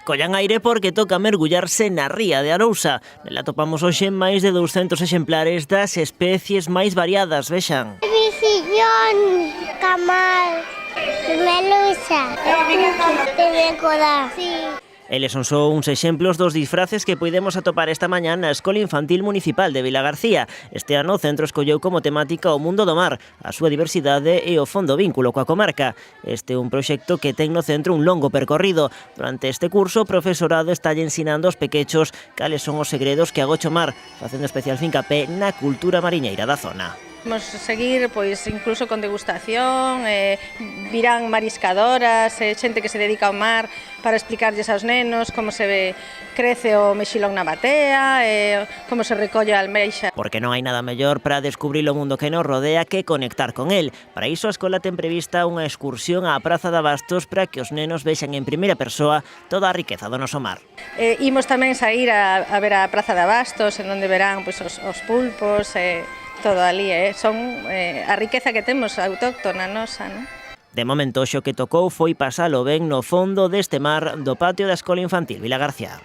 Collan aire porque toca mergullarse na ría de Arousa. Nela topamos hoxe máis de 200 exemplares das especies máis variadas, vexan. Visillón, camal, melusa, tenécola, sí. Eles son só uns exemplos dos disfraces que poidemos atopar esta mañá na Escola Infantil Municipal de Vilagarcía. Este ano o centro escolleu como temática o mundo do mar, a súa diversidade e o fondo vínculo coa comarca. Este é un proxecto que ten no centro un longo percorrido. Durante este curso, o profesorado está ensinando aos pequechos cales son os segredos que agocha o mar, facendo especial fincapé na cultura mariñeira da zona. Vamos seguir, pois, incluso con degustación, virán mariscadoras, xente que se dedica ao mar para explicarlles aos nenos como se crece o mexilón na batea, como se recolle a almeixa. Porque non hai nada mellor para descubrir o mundo que nos rodea que conectar con el. Para iso a escola ten prevista unha excursión á Praza de Abastos para que os nenos vexan en primeira persoa toda a riqueza do noso mar. Imos tamén sair a ver a Praza de Abastos, en onde verán pois, os pulpos, todo ali, son a riqueza que temos autóctona nosa, non? De momento, xo que tocou foi pasalo ben no fondo deste mar do patio da Escola Infantil Vilagarcía.